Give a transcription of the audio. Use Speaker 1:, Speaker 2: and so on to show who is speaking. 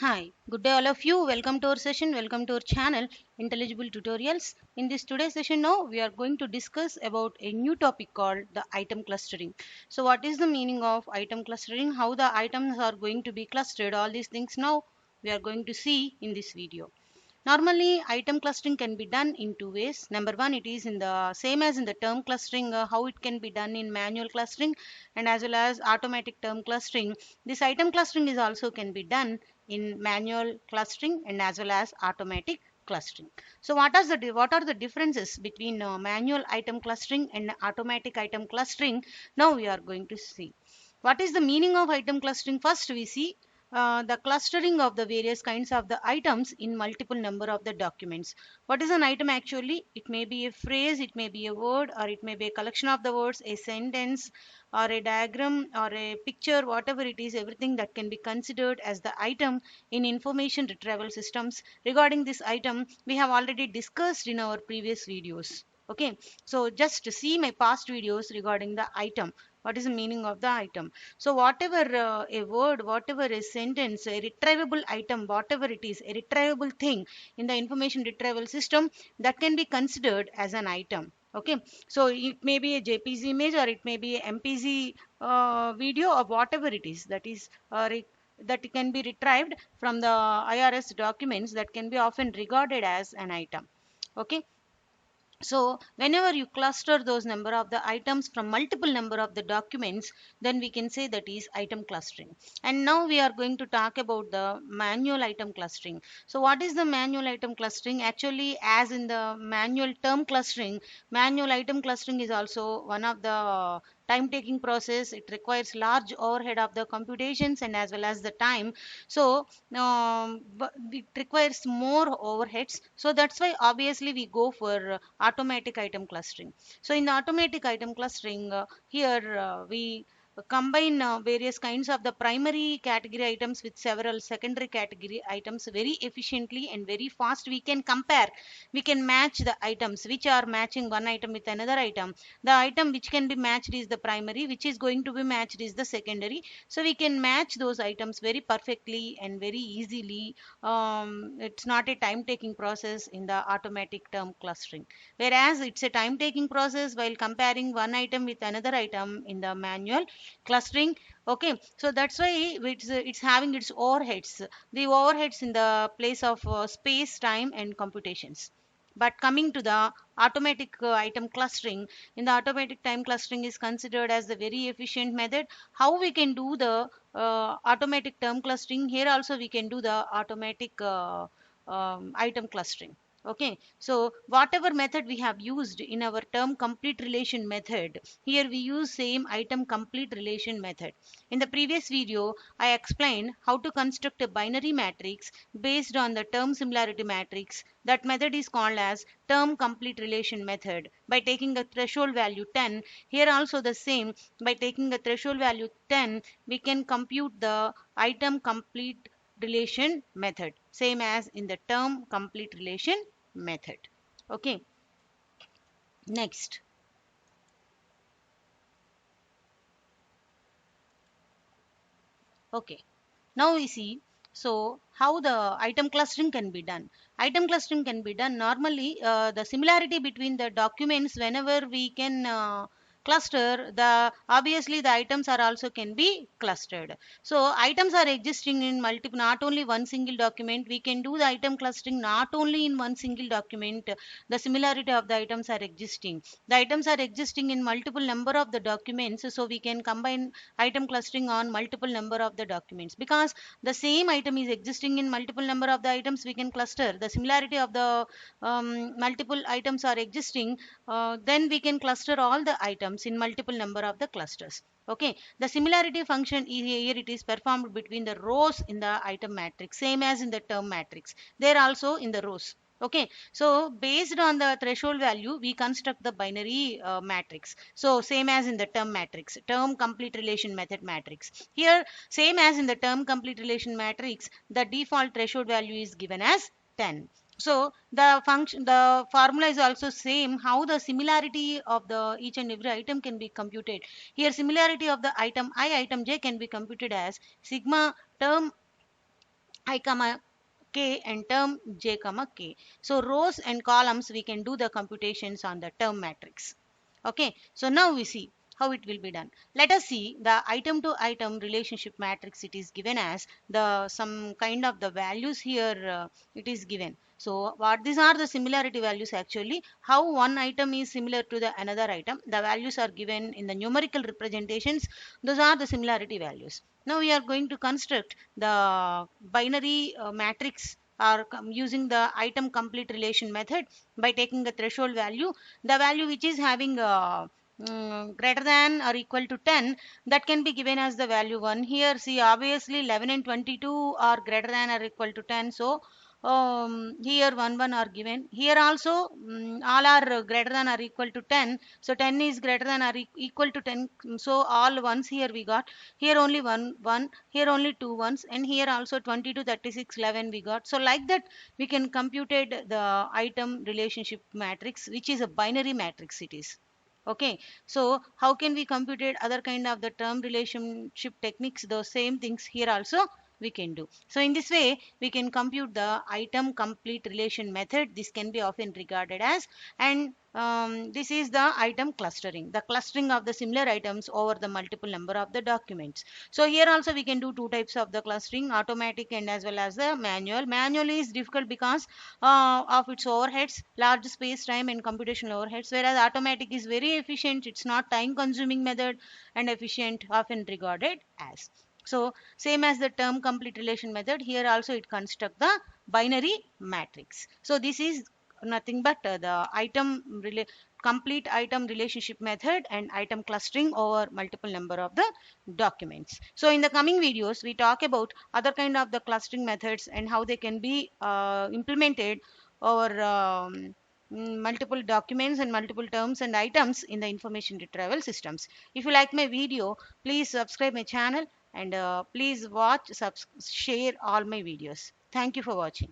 Speaker 1: Hi, good day all of you. Welcome to our session. Welcome to our channel Intelligible Tutorials. In this today's session now we are going to discuss about a new topic called the item clustering. So what is the meaning of item clustering? How the items are going to be clustered? All these things now we are going to see in this video. Normally, item clustering can be done in two ways. Number one, it is in the same as in the term clustering, how it can be done in manual clustering and as well as automatic term clustering. This item clustering is also can be done in manual clustering and as well as automatic clustering. So what are the differences between manual item clustering and automatic item clustering? Now we are going to see. What is the meaning of item clustering? First we see the clustering of the various kinds of the items in multiple number of the documents. What is an item actually? It may be a phrase, it may be a word, or it may be a collection of the words, a sentence, or a diagram, or a picture, whatever it is, everything that can be considered as the item in information retrieval systems. Regarding this item, we have already discussed in our previous videos. Okay, so just to see my past videos regarding the item. What is the meaning of the item? So whatever a word, whatever a sentence, a retrievable item, whatever it is, a retrievable thing in the information retrieval system, that can be considered as an item. Okay, so it may be a JPG image or it may be a MPG video or whatever it is that can be retrieved from the IRS documents, that can be often regarded as an item. Okay, so whenever you cluster those number of the items from multiple number of the documents, then we can say that is item clustering. And now we are going to talk about the manual item clustering. So what is the manual item clustering? Actually, as in the manual term clustering, manual item clustering is also one of the time taking process. It requires large overhead of the computations and as well as the time. So but it requires more overheads, so that's why obviously we go for automatic item clustering. So in the automatic item clustering, here we combine various kinds of the primary category items with several secondary category items very efficiently and very fast. We can compare, we can match the items which are matching one item with another item. The item which can be matched is the primary, which is going to be matched is the secondary. So we can match those items very perfectly and very easily. It's not a time taking process in the automatic term clustering, whereas it's a time taking process while comparing one item with another item in the manual clustering. Okay, so that's why it's having its overheads, the overheads in the place of space, time and computations. But coming to the automatic item clustering, in the automatic time clustering is considered as the very efficient method. How we can do the automatic term clustering? Here also we can do the automatic item clustering. Okay, so whatever method we have used in our term complete relation method, here we use same item complete relation method. In the previous video I explained how to construct a binary matrix based on the term similarity matrix. That method is called as term complete relation method. By taking a threshold value 10, here also the same, by taking a threshold value 10 we can compute the item complete relation method, same as in the term complete relation method. Okay, next. Okay, now we see, so how the item clustering can be done. Item clustering can be done normally, the similarity between the documents, whenever we can cluster the, obviously the items are also can be clustered. So items are existing in multiple, not only one single document. We can do the item clustering not only in one single document. The similarity of the items are existing, the items are existing in multiple number of the documents, so we can combine item clustering on multiple number of the documents. Because the same item is existing in multiple number of the items, we can cluster the similarity of the multiple items are existing, then we can cluster all the items in multiple number of the clusters. Okay, the similarity function here it is performed between the rows in the item matrix, same as in the term matrix, there also in the rows. Okay, so based on the threshold value we construct the binary matrix. So same as in the term matrix, term complete relation method matrix. Here same as in the term complete relation matrix, the default threshold value is given as 10. So the function, the formula is also same, how the similarity of the each and every item can be computed. Here similarity of the item I, item j can be computed as sigma term I comma k and term j comma k. So rows and columns we can do the computations on the term matrix. Okay, so now we see how it will be done. Let us see the item to item relationship matrix. It is given as the some kind of the values here, it is given. So what these are the similarity values, actually how one item is similar to the another item, the values are given in the numerical representations. Those are the similarity values. Now we are going to construct the binary matrix or using the item complete relation method by taking the threshold value, the value which is having greater than or equal to 10, that can be given as the value 1. Here see, obviously 11 and 22 are greater than or equal to 10, so here 1 1 are given. Here also all are greater than or equal to 10, so 10 is greater than or equal to 10, so all ones here we got. Here only 1 1, here only 2 ones, and here also 22 36 11 we got. So like that we can computed the item relationship matrix, which is a binary matrix it is. Okay, so how can we compute it other kind of the term relationship techniques? Those same things here also we can do. So in this way we can compute the item complete relation method. This can be often regarded as, and this is the item clustering, the clustering of the similar items over the multiple number of the documents. So here also we can do two types of the clustering, automatic and as well as the manual. Manual is difficult because of its overheads, large space time and computational overheads, whereas automatic is very efficient, it's not time consuming method and efficient, often regarded as. So same as the term complete relation method, here also it construct the binary matrix. So this is nothing but the complete item relationship method and item clustering over multiple number of the documents. So in the coming videos we talk about other kind of the clustering methods and how they can be implemented over multiple documents and multiple terms and items in the information retrieval systems. If you like my video, please subscribe my channel and please watch, share all my videos. Thank you for watching.